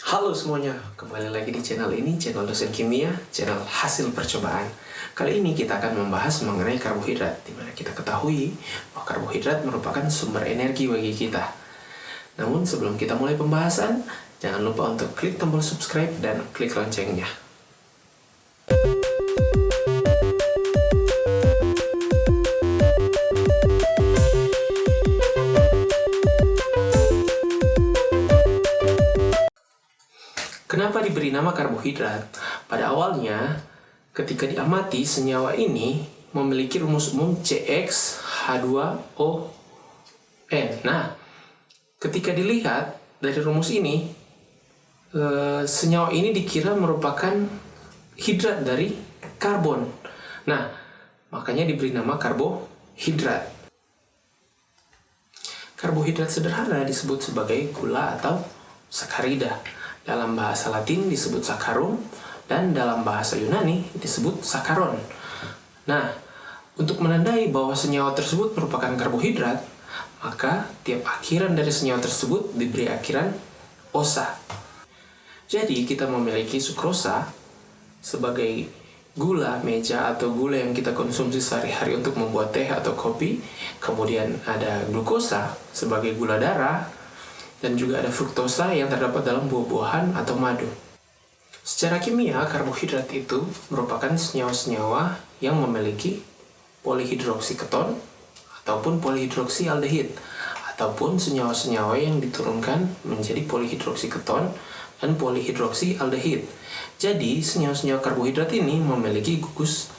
Halo semuanya, kembali lagi di channel ini, channel Dosen Kimia, channel hasil percobaan. Kali ini kita akan membahas mengenai karbohidrat, di mana kita ketahui bahwa karbohidrat merupakan sumber energi bagi kita. Namun sebelum kita mulai pembahasan, jangan lupa untuk klik tombol subscribe dan klik loncengnya. Kenapa diberi nama karbohidrat? Pada awalnya, ketika diamati, senyawa ini memiliki rumus umum CX-H2ON. Nah, ketika dilihat dari rumus ini, senyawa ini dikira merupakan hidrat dari karbon. Nah, makanya diberi nama karbohidrat. Karbohidrat sederhana disebut sebagai gula atau sakarida. Dalam bahasa Latin disebut saccharum, dan dalam bahasa Yunani disebut sakaron. Nah, untuk menandai bahwa senyawa tersebut merupakan karbohidrat, maka tiap akhiran dari senyawa tersebut diberi akhiran osa. Jadi, kita memiliki sukrosa sebagai gula meja atau gula yang kita konsumsi sehari-hari untuk membuat teh atau kopi. Kemudian ada glukosa sebagai gula darah, dan juga ada fruktosa yang terdapat dalam buah-buahan atau madu. Secara kimia, karbohidrat itu merupakan senyawa-senyawa yang memiliki polihidroksiketon ataupun polihidroksialdehid, ataupun senyawa-senyawa yang diturunkan menjadi polihidroksiketon dan polihidroksialdehid. Jadi, senyawa-senyawa karbohidrat ini memiliki gugus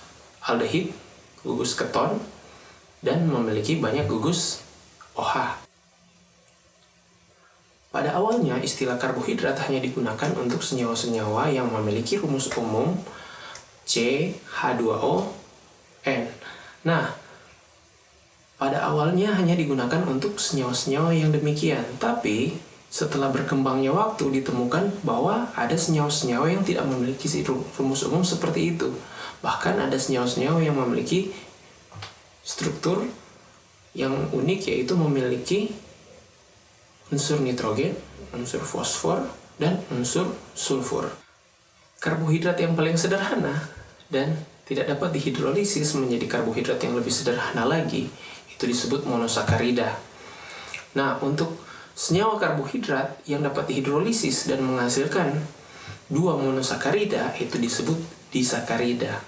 aldehid, gugus keton, dan memiliki banyak gugus OH. Pada awalnya, istilah karbohidrat hanya digunakan untuk senyawa-senyawa yang memiliki rumus umum CH2ON. Nah, pada awalnya hanya digunakan untuk senyawa-senyawa yang demikian. Tapi, setelah berkembangnya waktu, ditemukan bahwa ada senyawa-senyawa yang tidak memiliki rumus umum seperti itu. Bahkan ada senyawa-senyawa yang memiliki struktur yang unik, yaitu memiliki unsur nitrogen, unsur fosfor, dan unsur sulfur. Karbohidrat yang paling sederhana dan tidak dapat dihidrolisis menjadi karbohidrat yang lebih sederhana lagi, itu disebut monosakarida. Nah, untuk senyawa karbohidrat yang dapat dihidrolisis dan menghasilkan 2 monosakarida, itu disebut disakarida.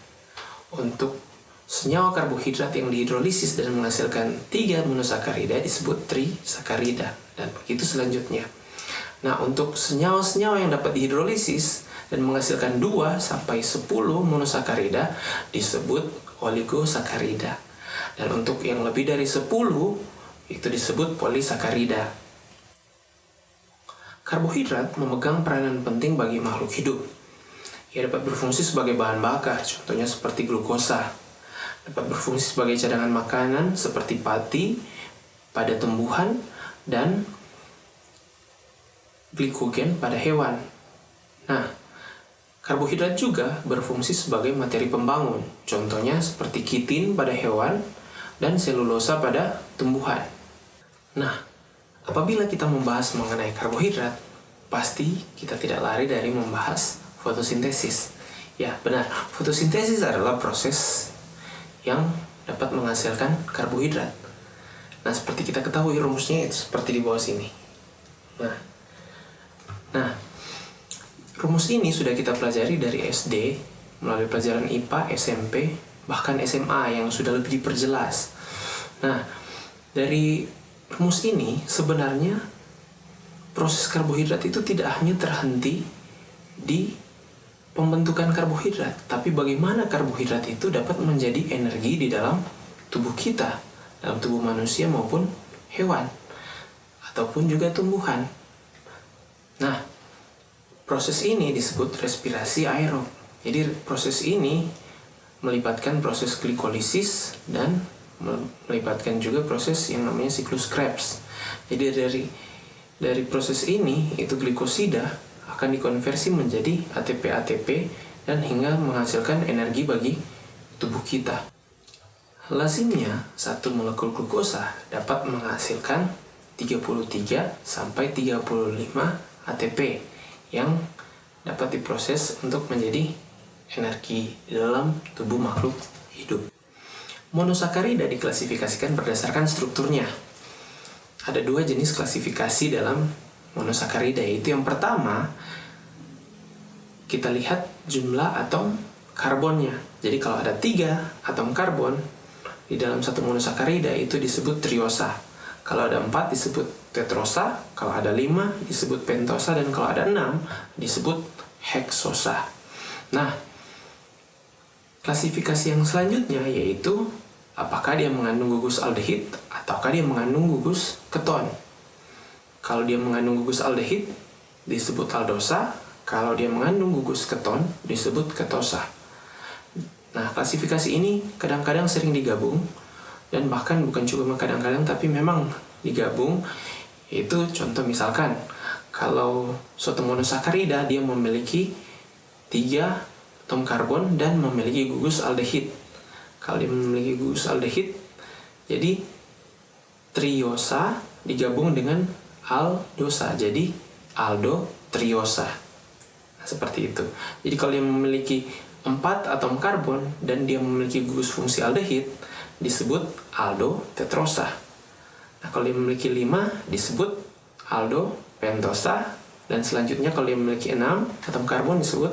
Untuk senyawa karbohidrat yang dihidrolisis dan menghasilkan 3 monosakarida disebut trisakarida, dan begitu selanjutnya. Nah, untuk senyawa-senyawa yang dapat dihidrolisis dan menghasilkan 2 sampai 10 monosakarida disebut oligosakarida. Dan untuk yang lebih dari 10 itu disebut polisakarida. Karbohidrat memegang peranan penting bagi makhluk hidup. Ia dapat berfungsi sebagai bahan bakar, contohnya seperti glukosa. Dapat berfungsi sebagai cadangan makanan seperti pati pada tumbuhan dan glikogen pada hewan. Nah, karbohidrat juga berfungsi sebagai materi pembangun, contohnya seperti kitin pada hewan dan selulosa pada tumbuhan. Nah, apabila kita membahas mengenai karbohidrat, pasti kita tidak lari dari membahas fotosintesis. Ya, benar, fotosintesis adalah proses yang dapat menghasilkan karbohidrat. Nah, seperti kita ketahui rumusnya itu seperti di bawah sini. Nah, rumus ini sudah kita pelajari dari SD, melalui pelajaran IPA, SMP, bahkan SMA yang sudah lebih diperjelas. Nah, dari rumus ini sebenarnya proses karbohidrat itu tidak hanya terhenti di pembentukan karbohidrat, tapi bagaimana karbohidrat itu dapat menjadi energi di dalam tubuh kita, dalam tubuh manusia maupun hewan, ataupun juga tumbuhan. Nah, proses ini disebut respirasi aerob. Jadi proses ini melibatkan proses glikolisis dan melibatkan juga proses yang namanya siklus Krebs. Jadi dari proses ini, itu glikosida akan dikonversi menjadi ATP-ATP dan hingga menghasilkan energi bagi tubuh kita. Lazimnya, 1 molekul glukosa dapat menghasilkan 33 sampai 35 ATP yang dapat diproses untuk menjadi energi di dalam tubuh makhluk hidup. Monosakarida diklasifikasikan berdasarkan strukturnya. Ada 2 jenis klasifikasi dalam monosakarida, yaitu yang pertama, kita lihat jumlah atom karbonnya. Jadi kalau ada 3 atom karbon di dalam satu monosakarida itu disebut triosa. Kalau ada 4 disebut tetrosa, kalau ada 5 disebut pentosa, dan kalau ada 6 disebut heksosa. Nah, klasifikasi yang selanjutnya yaitu apakah dia mengandung gugus aldehid ataukah dia mengandung gugus keton. Kalau dia mengandung gugus aldehid disebut aldosa, kalau dia mengandung gugus keton disebut ketosa. Nah, klasifikasi ini kadang-kadang sering digabung, dan bahkan bukan cuma kadang-kadang tapi memang digabung. Itu contoh misalkan kalau suatu monosakarida dia memiliki 3 atom karbon dan memiliki gugus aldehid. Kalau dia memiliki gugus aldehid, jadi triosa digabung dengan aldosa, jadi aldotriosa. Nah, seperti itu. Jadi kalau dia memiliki 4 atom karbon dan dia memiliki gugus fungsi aldehid, disebut aldotetrosa. Nah, kalau dia memiliki 5 disebut aldopentosa, dan selanjutnya kalau dia memiliki 6 atom karbon disebut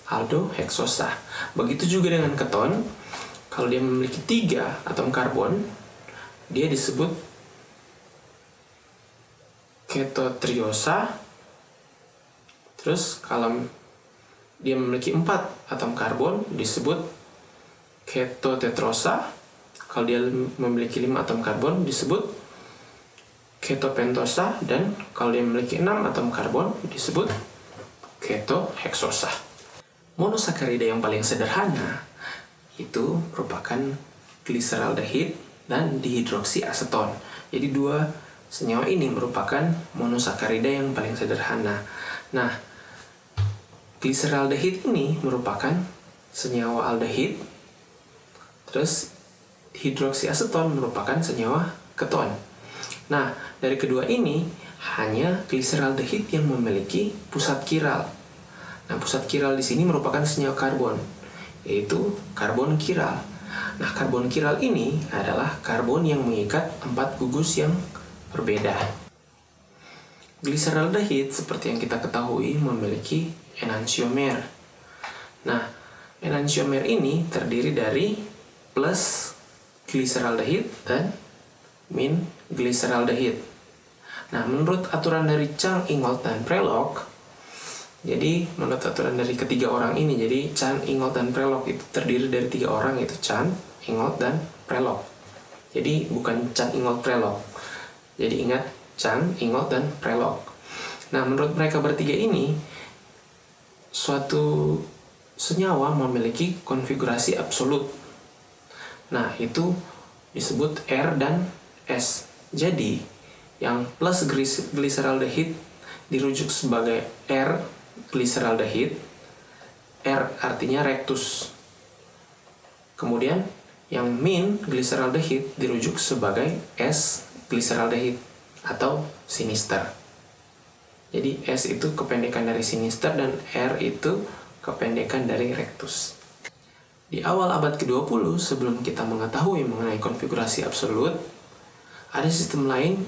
aldoheksosa. Begitu juga dengan keton. Kalau dia memiliki 3 atom karbon, dia disebut ketotriosa. Terus kalau dia memiliki 4 atom karbon disebut ketotetrosa. Kalau dia memiliki 5 atom karbon disebut ketopentosa, dan kalau dia memiliki 6 atom karbon disebut ketoheksosa. Monosakarida yang paling sederhana itu merupakan gliseraldehid dan dihidroksiaseton. Jadi 2 senyawa ini merupakan monosakarida yang paling sederhana. Nah, gliseraldehid ini merupakan senyawa aldehid, terus hidroksiaseton merupakan senyawa keton. Nah, dari kedua ini hanya gliseraldehid yang memiliki pusat kiral. Nah, pusat kiral di sini merupakan senyawa karbon, yaitu karbon kiral. Nah, karbon kiral ini adalah karbon yang mengikat 4 gugus yang berbeda. Gliseraldehid seperti yang kita ketahui memiliki enantiomer. Nah, enantiomer ini terdiri dari plus gliseraldehid dan min gliseraldehid. Nah, menurut aturan dari Chang, Ingold, dan Prelog, jadi menurut aturan dari ketiga orang ini, jadi Chang, Ingold, dan Prelog itu terdiri dari 3 orang, yaitu Chang, Ingold, dan Prelog. Jadi bukan Chang, Ingold, Prelog. Jadi ingat, Chang, Ingold, dan Prelog. Nah, menurut mereka bertiga ini, suatu senyawa memiliki konfigurasi absolut. Nah, itu disebut R dan S. Jadi, yang plus gliseraldehid dirujuk sebagai R gliseraldehid. R artinya rectus. Kemudian, yang min gliseraldehid dirujuk sebagai S gliseraldehid atau sinister. Jadi S itu kependekan dari sinister dan R itu kependekan dari rectus. Di awal abad ke-20, sebelum kita mengetahui mengenai konfigurasi absolut, ada sistem lain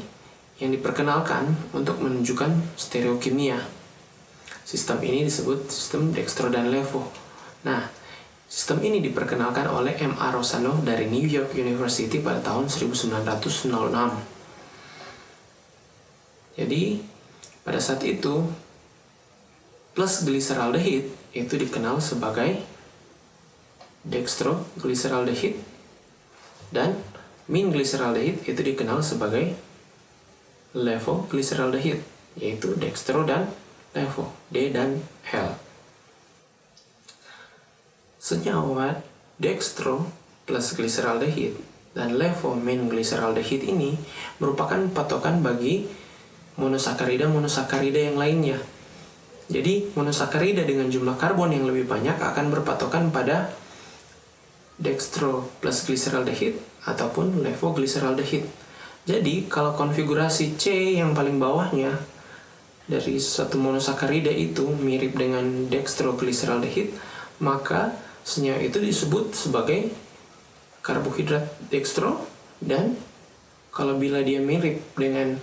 yang diperkenalkan untuk menunjukkan stereokimia. Sistem ini disebut sistem Dextro dan Levo. Nah, sistem ini diperkenalkan oleh M.A. Rosanov dari New York University pada tahun 1906. Jadi, pada saat itu, plus gliseraldehid itu dikenal sebagai dextrogliseraldehid, dan min gliseraldehid itu dikenal sebagai levogliseraldehid, yaitu dextro dan levo, D dan L. Senyawa dextro plus gliseraldehid dan levo min gliseraldehid ini merupakan patokan bagi monosakarida yang lainnya. Jadi, monosakarida dengan jumlah karbon yang lebih banyak akan berpatokan pada dextro plus gliseraldehid ataupun levogliseraldehid. Jadi, kalau konfigurasi C yang paling bawahnya dari satu monosakarida itu mirip dengan dextroglyceraldehyde, maka senyawa itu disebut sebagai karbohidrat dextro, dan kalau bila dia mirip dengan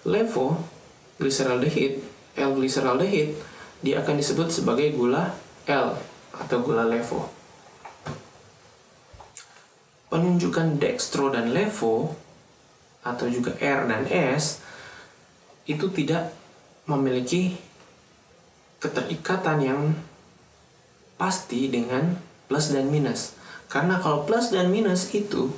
levoglyceraldehyde, L-glyceraldehyde, dia akan disebut sebagai gula L atau gula levo. Penunjukan dextro dan levo atau juga R dan S itu tidak memiliki keterikatan yang pasti dengan plus dan minus. Karena kalau plus dan minus itu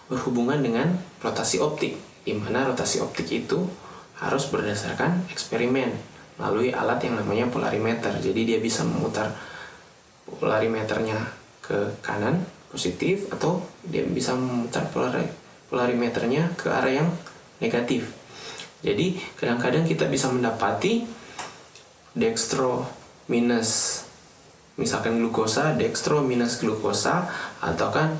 berhubungan dengan rotasi optik, di mana rotasi optik itu harus berdasarkan eksperimen melalui alat yang namanya polarimeter. Jadi dia bisa memutar polarimeternya ke kanan positif, atau dia bisa memutar polarimeternya ke arah yang negatif. Jadi kadang-kadang kita bisa mendapati dextro minus, misalkan glukosa, dextro minus glukosa, atau kan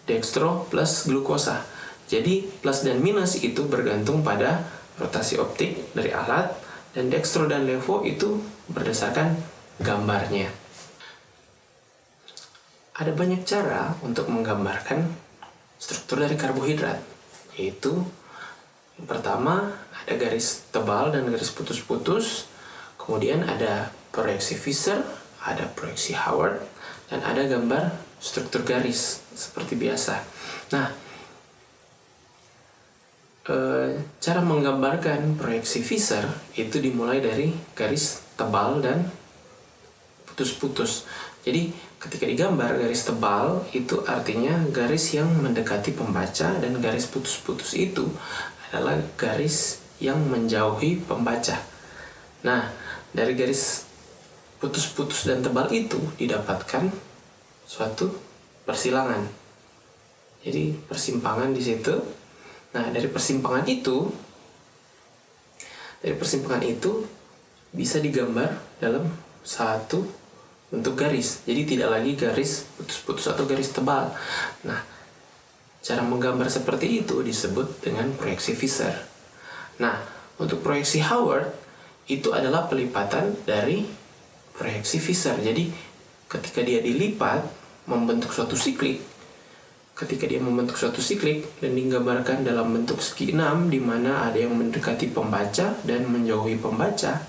dextro plus glukosa. Jadi plus dan minus itu bergantung pada rotasi optik dari alat, dan dextro dan levo itu berdasarkan gambarnya. Ada banyak cara untuk menggambarkan struktur dari karbohidrat, yaitu yang pertama ada garis tebal dan garis putus-putus, kemudian ada proyeksi Fischer, ada proyeksi Howard, dan ada gambar struktur garis seperti biasa. Nah, cara menggambarkan proyeksi Fischer itu dimulai dari garis tebal dan putus-putus. Jadi ketika digambar garis tebal itu artinya garis yang mendekati pembaca, dan garis putus-putus itu adalah garis yang menjauhi pembaca. Nah, dari garis putus-putus dan tebal itu didapatkan suatu persilangan. Jadi persimpangan di situ. Nah, dari persimpangan itu bisa digambar dalam satu bentuk garis. Jadi tidak lagi garis putus-putus atau garis tebal. Nah, cara menggambar seperti itu disebut dengan proyeksi Fischer. Nah, untuk proyeksi Howard itu adalah pelipatan dari proyeksi Fischer. Jadi ketika dia dilipat membentuk suatu siklik, dan digambarkan dalam bentuk segi 6, di mana ada yang mendekati pembaca dan menjauhi pembaca,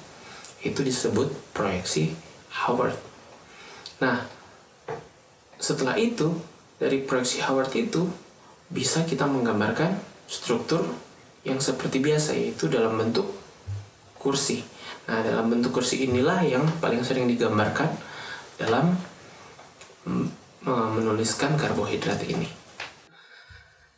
itu disebut proyeksi Howard. Nah, setelah itu dari proyeksi Howard itu bisa kita menggambarkan struktur yang seperti biasa, yaitu dalam bentuk kursi. Nah, dalam bentuk kursi inilah yang paling sering digambarkan dalam menuliskan karbohidrat ini.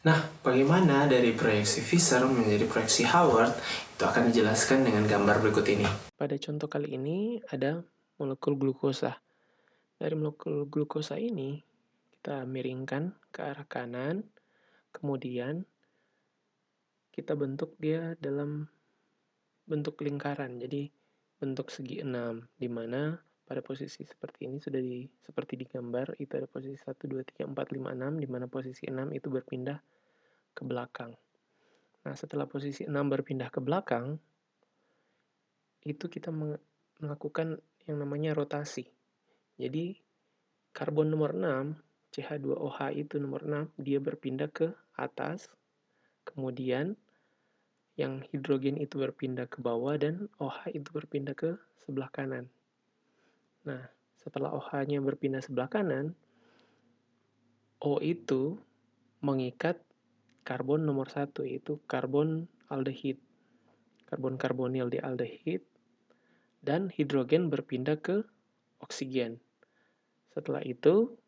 Nah, bagaimana dari proyeksi Fischer menjadi proyeksi Howard itu akan dijelaskan dengan gambar berikut ini. Pada contoh kali ini ada molekul glukosa. Dari molekul glukosa ini kita miringkan ke arah kanan, kemudian kita bentuk dia dalam bentuk lingkaran, jadi bentuk segi 6, di mana pada posisi seperti ini sudah seperti digambar, itu ada posisi 1, 2, 3, 4, 5, 6, di mana posisi 6 itu berpindah ke belakang. Nah, setelah posisi 6 berpindah ke belakang, itu kita melakukan yang namanya rotasi. Jadi, karbon nomor 6, CH2OH itu nomor 6, dia berpindah ke atas, kemudian yang hidrogen itu berpindah ke bawah, dan OH itu berpindah ke sebelah kanan. Nah, setelah OH-nya berpindah sebelah kanan, O itu mengikat karbon nomor 1, yaitu karbon aldehid, karbon karbonil di aldehid, dan hidrogen berpindah ke oksigen. Setelah itu,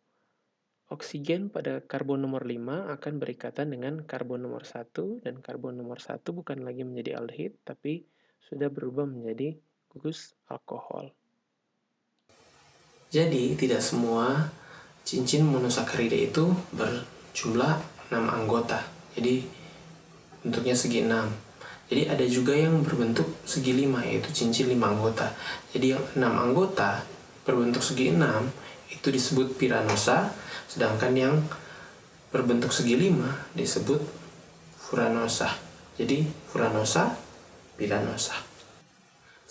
oksigen pada karbon nomor 5 akan berikatan dengan karbon nomor 1, dan karbon nomor 1 bukan lagi menjadi aldehid, tapi sudah berubah menjadi gugus alkohol. Jadi, tidak semua cincin monosakarida itu berjumlah 6 anggota. Jadi, bentuknya segi 6. Jadi, ada juga yang berbentuk segi 5, yaitu cincin 5 anggota. Jadi, yang 6 anggota berbentuk segi 6 itu disebut piranosa, sedangkan yang berbentuk segi 5 disebut furanosa. Jadi, furanosa, piranosa.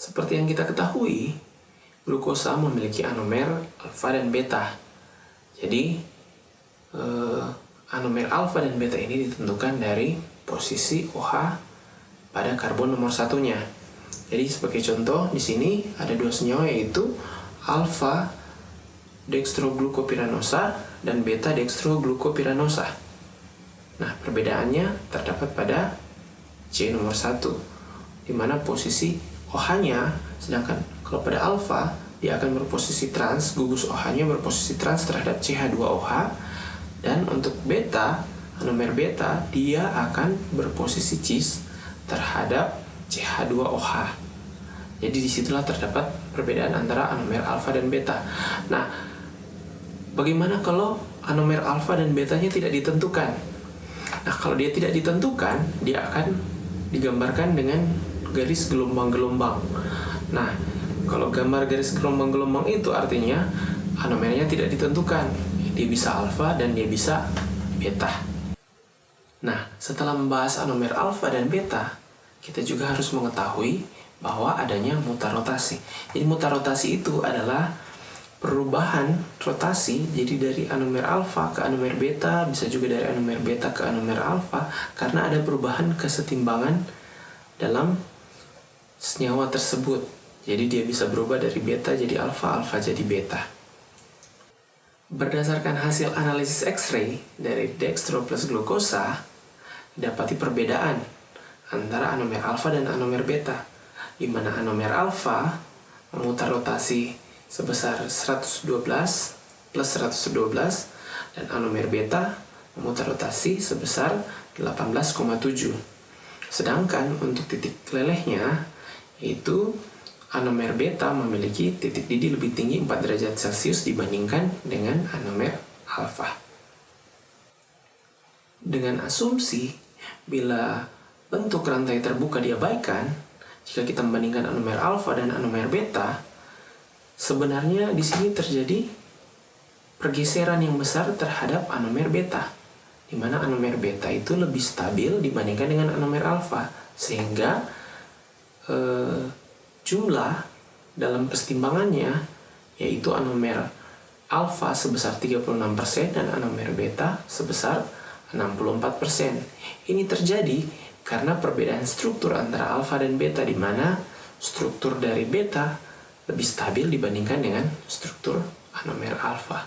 Seperti yang kita ketahui, glukosa memiliki anomer alfa dan beta. Jadi, anomer alfa dan beta ini ditentukan dari posisi OH pada karbon nomor satunya. Jadi sebagai contoh di sini ada dua senyawa yaitu alfa dextroglucopiranosa dan beta dextroglucopiranosa. Nah, perbedaannya terdapat pada C nomor 1, di mana posisi OH-nya, sedangkan kalau pada alfa dia akan berposisi trans, gugus OH-nya berposisi trans terhadap CH2OH, dan untuk beta, anomer beta, dia akan berposisi cis terhadap CH2OH. Jadi disitulah terdapat perbedaan antara anomer alfa dan beta. Nah, bagaimana kalau anomer alfa dan betanya tidak ditentukan? Nah, kalau dia tidak ditentukan, dia akan digambarkan dengan garis gelombang-gelombang. Nah, kalau gambar garis gelombang-gelombang itu artinya anomernya tidak ditentukan. Dia bisa alfa dan dia bisa beta. Nah, setelah membahas anomer alfa dan beta, kita juga harus mengetahui bahwa adanya mutar rotasi. Jadi mutar rotasi itu adalah perubahan rotasi, jadi dari anomer alfa ke anomer beta, bisa juga dari anomer beta ke anomer alfa, karena ada perubahan kesetimbangan dalam senyawa tersebut. Jadi dia bisa berubah dari beta jadi alfa, alfa jadi beta. Berdasarkan hasil analisis X-ray dari dextro plus glukosa, didapati perbedaan antara anomer alfa dan anomer beta, di mana anomer alfa memutar rotasi sebesar 112 plus 112 dan anomer beta memutar rotasi sebesar 18,7. Sedangkan untuk titik lelehnya, yaitu anomer beta memiliki titik didih lebih tinggi 4 derajat Celcius dibandingkan dengan anomer alfa. Dengan asumsi bila bentuk rantai terbuka diabaikan, jika kita membandingkan anomer alfa dan anomer beta, sebenarnya di sini terjadi pergeseran yang besar terhadap anomer beta, di mana anomer beta itu lebih stabil dibandingkan dengan anomer alfa, sehingga jumlah dalam pertimbangannya yaitu anomer alfa sebesar 36% dan anomer beta sebesar 64%. Ini terjadi karena perbedaan struktur antara alfa dan beta, di mana struktur dari beta lebih stabil dibandingkan dengan struktur anomer alfa.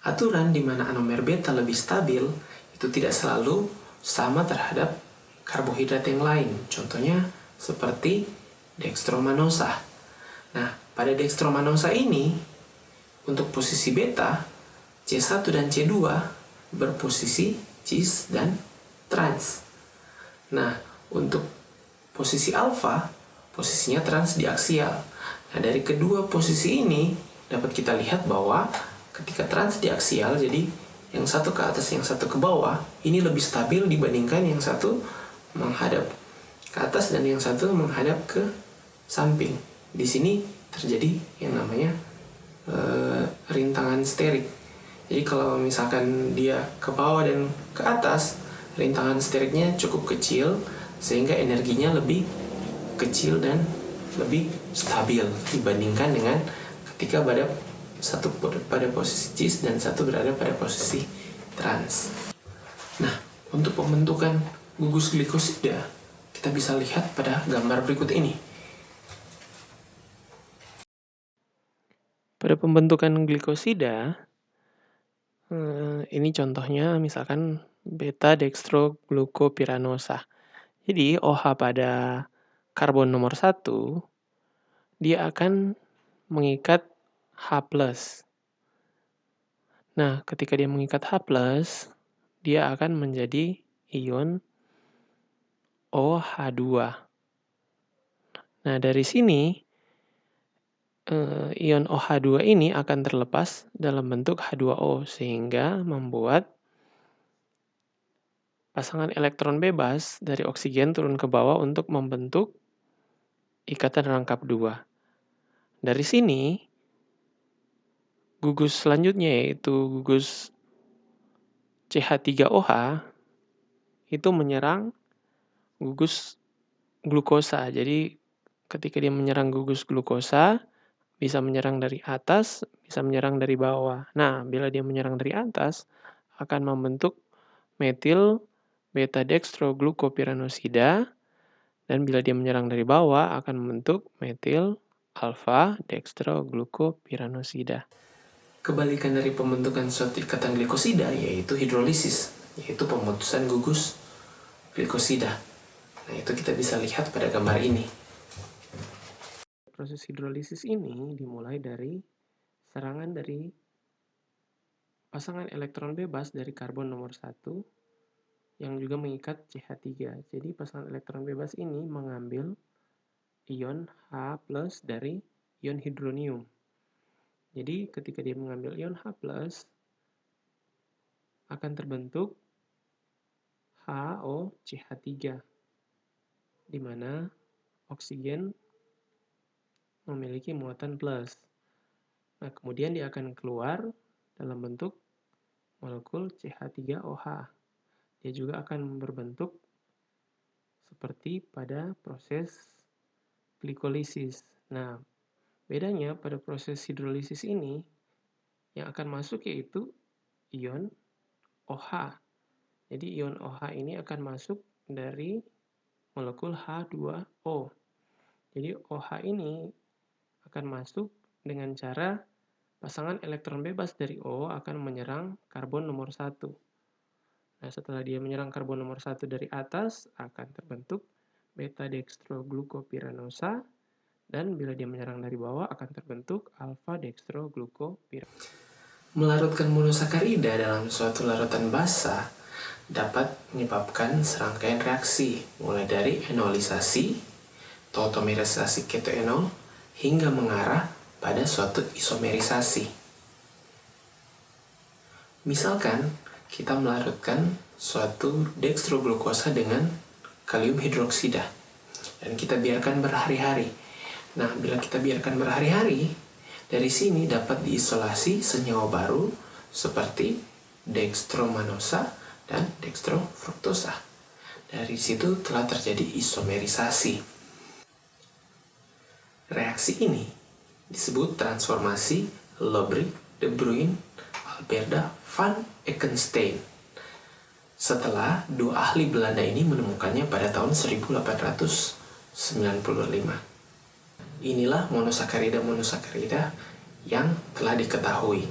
Aturan di mana anomer beta lebih stabil itu tidak selalu sama terhadap karbohidrat yang lain. Contohnya seperti dextromanosa. Nah, pada dextromanosa ini untuk posisi beta, C1 dan C2 berposisi cis dan trans. Nah, untuk posisi alfa, posisinya trans diaksial. Nah, dari kedua posisi ini dapat kita lihat bahwa ketika trans diaksial, jadi yang satu ke atas, yang satu ke bawah, ini lebih stabil dibandingkan yang satu menghadap ke atas dan yang satu menghadap ke samping. Di sini terjadi yang namanya rintangan sterik. Jadi kalau misalkan dia ke bawah dan ke atas, rintangan steriknya cukup kecil sehingga energinya lebih kecil dan lebih stabil dibandingkan dengan ketika satu pada posisi cis dan satu berada pada posisi trans. Nah, untuk pembentukan gugus glikosida kita bisa lihat pada gambar berikut ini. Pada pembentukan glikosida, ini contohnya misalkan beta dextroglucopiranosa. Jadi OH pada karbon nomor 1, dia akan mengikat H+. Nah, ketika dia mengikat H+, dia akan menjadi ion OH2. Nah, dari sini ion OH2 ini akan terlepas dalam bentuk H2O sehingga membuat pasangan elektron bebas dari oksigen turun ke bawah untuk membentuk ikatan rangkap 2. Dari sini gugus selanjutnya yaitu gugus CH3OH itu menyerang gugus glukosa. Jadi ketika dia menyerang gugus glukosa, bisa menyerang dari atas, bisa menyerang dari bawah. Nah, bila dia menyerang dari atas, akan membentuk metil beta dextroglucopiranosida, dan bila dia menyerang dari bawah akan membentuk metil alfa dextroglucopiranosida. Kebalikan dari pembentukan suatu ikatan glikosida yaitu hidrolisis, yaitu pemutusan gugus glikosida. Nah, itu kita bisa lihat pada gambar ini. Proses hidrolisis ini dimulai dari serangan dari pasangan elektron bebas dari karbon nomor 1 yang juga mengikat CH3. Jadi pasangan elektron bebas ini mengambil ion H+ dari ion hidronium. Jadi ketika dia mengambil ion H+, akan terbentuk HOCH3, di mana oksigen memiliki muatan plus. Nah, kemudian dia akan keluar dalam bentuk molekul CH3OH. Dia juga akan berbentuk seperti pada proses glikolisis. Nah, bedanya pada proses hidrolisis ini yang akan masuk yaitu ion OH. Jadi ion OH ini akan masuk dari molekul H2O. Jadi OH ini akan masuk dengan cara pasangan elektron bebas dari O akan menyerang karbon nomor 1. Nah, setelah dia menyerang karbon nomor 1 dari atas, akan terbentuk beta dextroglucopiranosa, dan bila dia menyerang dari bawah akan terbentuk alfa dextroglucopiranosa. Melarutkan monosakarida dalam suatu larutan basah dapat menyebabkan serangkaian reaksi, mulai dari enolisasi, tautomerisasi ketoenol, hingga mengarah pada suatu isomerisasi. Misalkan, kita melarutkan suatu dextroglukosa dengan kalium hidroksida, dan kita biarkan berhari-hari. Nah, bila kita biarkan berhari-hari, dari sini dapat diisolasi senyawa baru seperti dextromanosa dan dextrofruktosa. Dari situ telah terjadi isomerisasi. Reaksi ini disebut transformasi Lobrig-De Bruyn Alberda van Eckenstein. Setelah dua ahli Belanda ini menemukannya pada tahun 1895. Inilah monosakarida-monosakarida yang telah diketahui.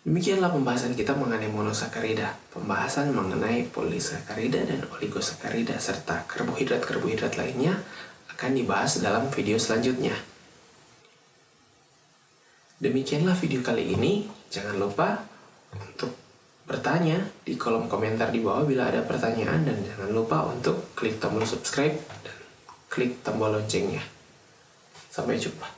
Demikianlah pembahasan kita mengenai monosakarida, pembahasan mengenai polisakarida dan oligosakarida, serta karbohidrat-karbohidrat lainnya akan dibahas dalam video selanjutnya. Demikianlah video kali ini. Jangan lupa untuk bertanya di kolom komentar di bawah bila ada pertanyaan, dan jangan lupa untuk klik tombol subscribe dan klik tombol loncengnya. Sampai jumpa.